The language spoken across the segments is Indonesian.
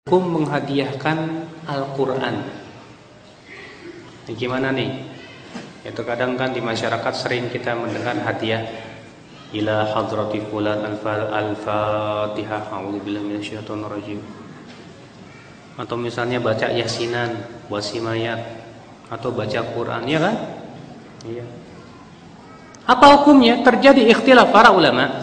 Hukum menghadiahkan Al-Quran. Gimana nih? Itu kadang kan di masyarakat sering kita mendengar hadiah ila hadrati fulan al-fatihah a'udzubillahi minasyaitonir rajim. Atau misalnya baca yasinan, wasimayat, atau baca Quran, ya kan? Iya. Apa hukumnya? Terjadi ikhtilaf para ulama.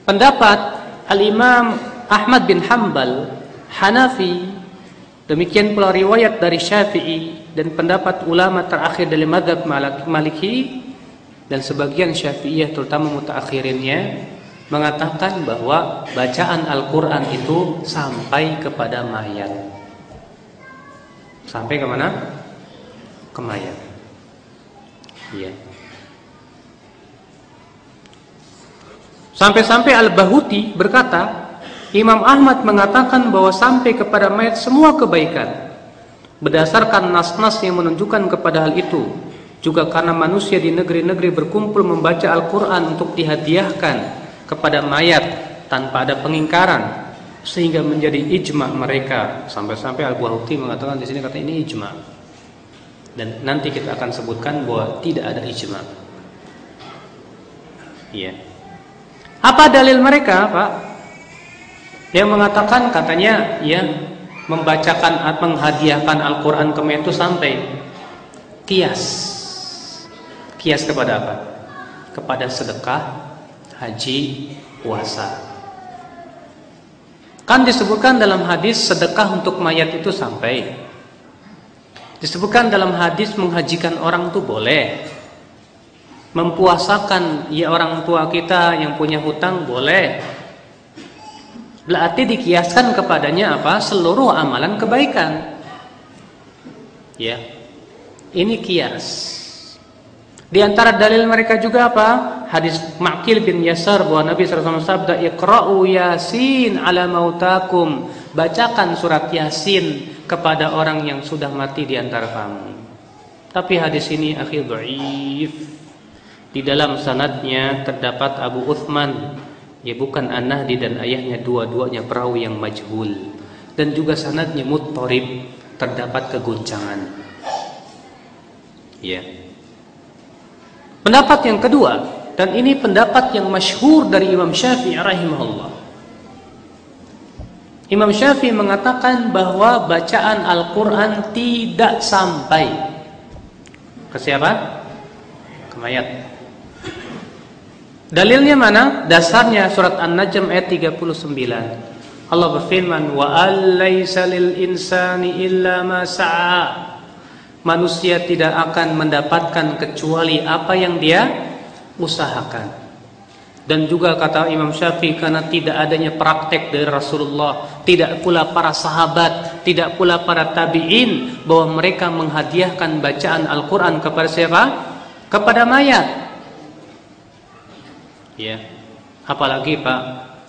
Pendapat Al-Imam Ahmad bin Hanbal, Hanafi, demikian pula riwayat dari Syafi'i dan pendapat ulama terakhir dari mazhab Maliki dan sebagian Syafi'iyah terutama mutaakhirinnya mengatakan bahwa bacaan Al-Quran itu sampai kepada mayat. Sampai ke mana? Ke mayat. Iya. Sampai-sampai Al-Bahuti berkata, Imam Ahmad mengatakan bahwa sampai kepada mayat semua kebaikan berdasarkan nas-nas yang menunjukkan kepada hal itu. Juga karena manusia di negeri-negeri berkumpul membaca Al-Quran untuk dihadiahkan kepada mayat tanpa ada pengingkaran, sehingga menjadi ijma' mereka. Sampai-sampai Al-Bahuti mengatakan di sini kata ini ijma'. Dan nanti kita akan sebutkan bahwa tidak ada ijma'. Iya. Apa dalil mereka, Pak? Yang mengatakan katanya ya membacakan atau menghadiahkan Al-Quran ke mayat itu sampai kias. Kias kepada apa? Kepada sedekah, haji, puasa. Kan disebutkan dalam hadis sedekah untuk mayat itu sampai. Disebutkan dalam hadis menghajikan orang itu boleh. Mempuasakan ya orang tua kita yang punya hutang boleh. Berarti dikiaskan kepadanya apa? Seluruh amalan kebaikan. Ya. Ini kias. Di antara dalil mereka juga apa? Hadis Ma'qil bin Yasar bahwa Nabi SAW sabda, "Iqra'u Yasin ala mautakum." Bacakan surat Yasin kepada orang yang sudah mati di antara kamu. Tapi hadis ini akhir dhaif. Di dalam sanadnya terdapat Abu Uthman, ya bukan An-Nahdi dan ayahnya, dua-duanya perawi yang majhul, dan juga sanadnya muttarib, terdapat keguncangan. Ya. Pendapat yang kedua, dan ini pendapat yang masyhur dari Imam Syafi'i rahimahullah. Imam Syafi'i mengatakan bahwa bacaan Al-Quran tidak sampai ke siapa? Ke mayat. Dalilnya mana? Dasarnya surat An-Najm ayat 39. Allah berfirman, "Wa alaysa lil insani illa ma sa'a." Manusia tidak akan mendapatkan kecuali apa yang dia usahakan. Dan juga kata Imam Syafi'i, karena tidak adanya praktek dari Rasulullah, tidak pula para sahabat, tidak pula para tabi'in, bahwa mereka menghadiahkan bacaan Al-Quran kepada siapa? Kepada mayat. Ya, apalagi Pak,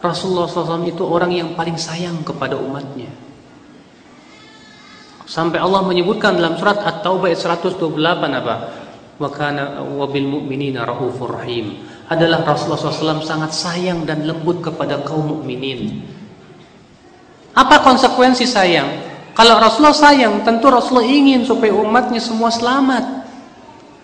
Rasulullah SAW itu orang yang paling sayang kepada umatnya. Sampai Allah menyebutkan dalam surat At-Taubah ayat 128 apa? Wa kana wabil mu'minina raufur rahim. Adalah Rasulullah SAW sangat sayang dan lembut kepada kaum mukminin. Apa konsekuensi sayang? Kalau Rasulullah sayang, tentu Rasulullah ingin supaya umatnya semua selamat.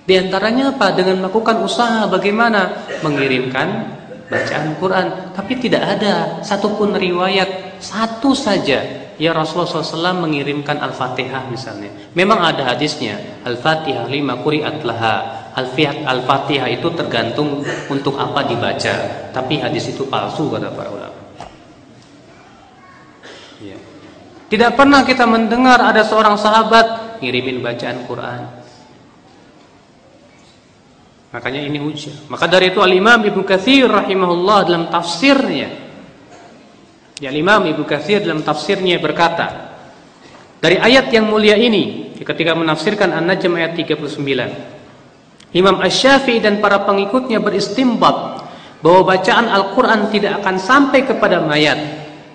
Di antaranya apa? Dengan melakukan usaha bagaimana mengirimkan bacaan Quran. Tapi tidak ada satupun riwayat satu saja ya Rasulullah SAW mengirimkan Al-Fatihah misalnya. Memang ada hadisnya, Al-Fatihah lima quri'at laha. Al-Fatihah itu tergantung untuk apa dibaca. Tapi hadis itu palsu kata para ulama. Ya. Tidak pernah kita mendengar ada seorang sahabat ngirimin bacaan Quran. Makanya ini hujah. Maka dari itu Al-Imam Ibnu Katsir rahimahullah dalam tafsirnya, ya Al-Imam Ibnu Katsir dalam tafsirnya berkata, dari ayat yang mulia ini ketika menafsirkan An-Najm ayat 39, Imam Asy-Syafi'i dan para pengikutnya beristimbat bahwa bacaan Al-Quran tidak akan sampai kepada mayat,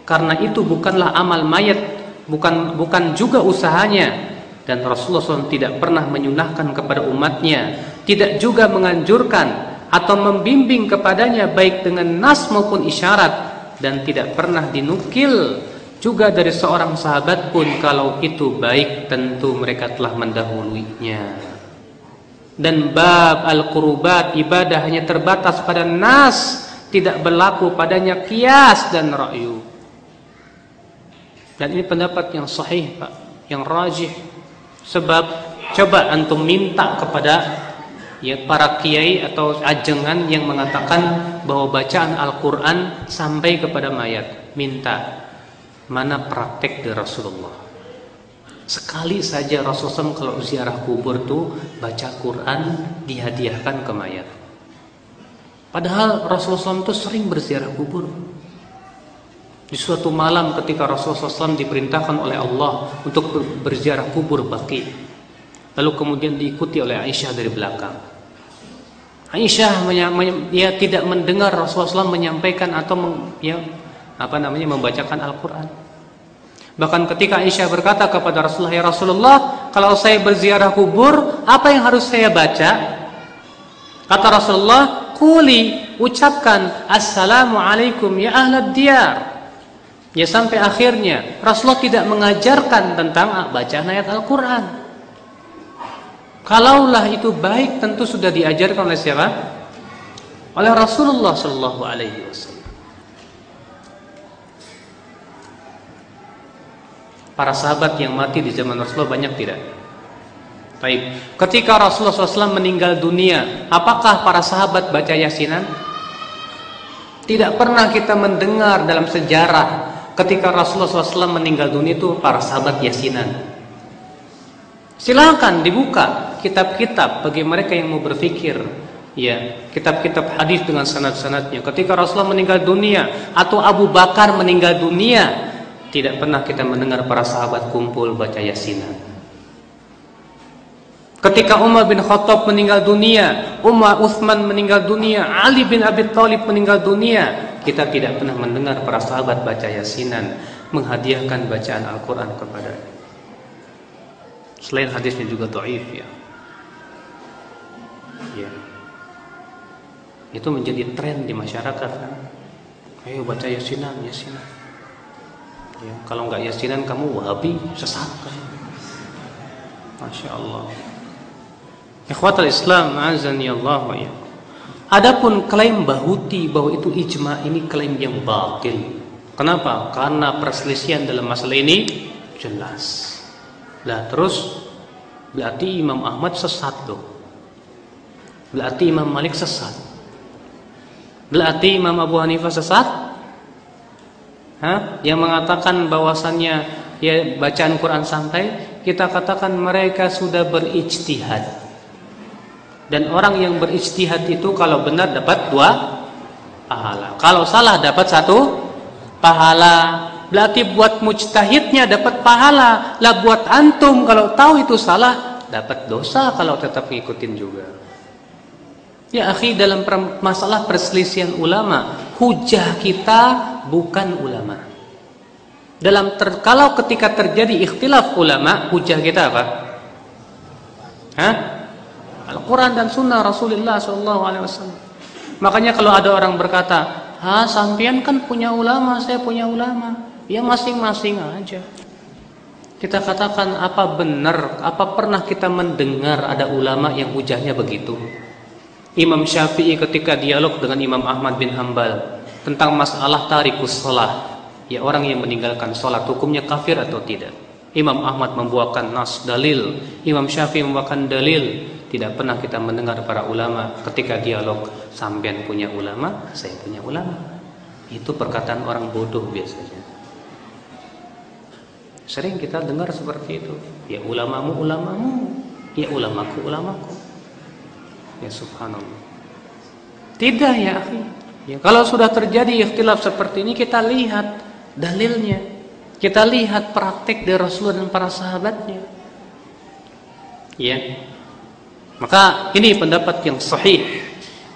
karena itu bukanlah amal mayat, bukan juga usahanya. Dan Rasulullah SAW tidak pernah menyunahkan kepada umatnya, tidak juga menganjurkan atau membimbing kepadanya baik dengan nas maupun isyarat dan tidak pernah dinukil juga dari seorang sahabat pun kalau itu baik tentu mereka telah mendahulunya. Dan bab al-qurubat ibadah hanya terbatas pada nas, tidak berlaku padanya qiyas dan ra'yu. Dan ini pendapat yang sahih Pak, yang rajih. Sebab coba antum minta kepada para kiai atau ajengan yang mengatakan bahwa bacaan Al-Quran sampai kepada mayat, minta mana praktek dari Rasulullah. Sekali saja Rasulullah kalau ziarah kubur tuh baca Quran dihadiahkan ke mayat. Padahal Rasulullah itu sering berziarah kubur. Di suatu malam ketika Rasulullah SAW diperintahkan oleh Allah untuk berziarah kubur Baqi, lalu kemudian diikuti oleh Aisyah dari belakang. Aisyah dia tidak mendengar Rasulullah SAW menyampaikan atau membacakan Al-Quran. Bahkan ketika Aisyah berkata kepada Rasulullah, "Ya Rasulullah, kalau saya berziarah kubur, apa yang harus saya baca?" Kata Rasulullah, "Quli, ucapkan Assalamualaikum ya ahlad diyar." Ya sampai akhirnya Rasulullah tidak mengajarkan tentang bacaan ayat Al-Quran. Kalaulah itu baik, tentu sudah diajarkan oleh siapa? Oleh Rasulullah sallallahu alaihi wasallam. Para sahabat yang mati di zaman Rasulullah banyak tidak? Baik. Ketika Rasulullah SAW meninggal dunia, apakah para sahabat baca yasinan? Tidak pernah kita mendengar dalam sejarah ketika Rasulullah SAW meninggal dunia itu para sahabat yasinan. Silakan dibuka kitab-kitab bagi mereka yang mau berpikir. Ya, kitab-kitab hadis dengan sanad-sanadnya. Ketika Rasulullah meninggal dunia atau Abu Bakar meninggal dunia, tidak pernah kita mendengar para sahabat kumpul baca yasinan. Ketika Umar bin Khattab meninggal dunia, Utsman meninggal dunia, Ali bin Abi Thalib meninggal dunia, kita tidak pernah mendengar para sahabat baca yasinan, menghadiahkan bacaan Al-Quran kepada. Selain hadisnya juga dhaif ya. Itu menjadi tren di masyarakat kan. Ayo baca yasinan. Ya, kalau nggak yasinan kamu wahabi, sesat kan? Masya Allah. Ikhwatul Islam, azani Allah wa ya. Adapun klaim Bahuti bahwa itu ijma, ini klaim yang batil. Kenapa? Karena perselisihan dalam masalah ini jelas. Lah terus berarti Imam Ahmad sesat loh. Berarti Imam Malik sesat. Berarti Imam Abu Hanifah sesat? Yang mengatakan bahwasannya ya bacaan Quran santai, kita katakan mereka sudah berijtihad. Dan orang yang berijtihad itu kalau benar dapat 2 pahala. Kalau salah dapat 1 pahala. Berarti buat mujtahidnya dapat pahala. Lah buat antum kalau tahu itu salah dapat dosa kalau tetap ngikutin juga. Ya akhi, dalam masalah perselisihan ulama, hujah kita bukan ulama. Kalau ketika terjadi ikhtilaf ulama, hujah kita apa? Al-Quran dan Sunnah Rasulullah SAW. Makanya kalau ada orang berkata, sampean kan punya ulama, saya punya ulama, ya masing-masing aja. Kita katakan, apa benar, apa pernah kita mendengar ada ulama yang hujahnya begitu? Imam Syafi'i ketika dialog dengan Imam Ahmad bin Hanbal tentang masalah tarikus shalah, ya orang yang meninggalkan sholat hukumnya kafir atau tidak. Imam Ahmad membawakan nas dalil, Imam Syafi'i membawakan dalil. Tidak pernah kita mendengar para ulama ketika dialog, sampean punya ulama, saya punya ulama. Itu perkataan orang bodoh biasanya. Sering kita dengar seperti itu. Ya ulamamu ulamamu, ya ulamaku ulamaku. Ya subhanallah. Tidak ya akhi. Ya, kalau sudah terjadi ikhtilaf seperti ini, kita lihat dalilnya. Kita lihat praktek dari Rasulullah dan para sahabatnya. Ya. Maka ini pendapat yang sahih,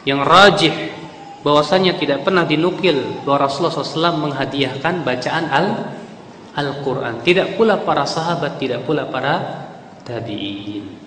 yang rajih, bahwasanya tidak pernah dinukil bahwa Rasulullah SAW menghadiahkan bacaan Al-Quran. Tidak pula para sahabat, tidak pula para tabi'in.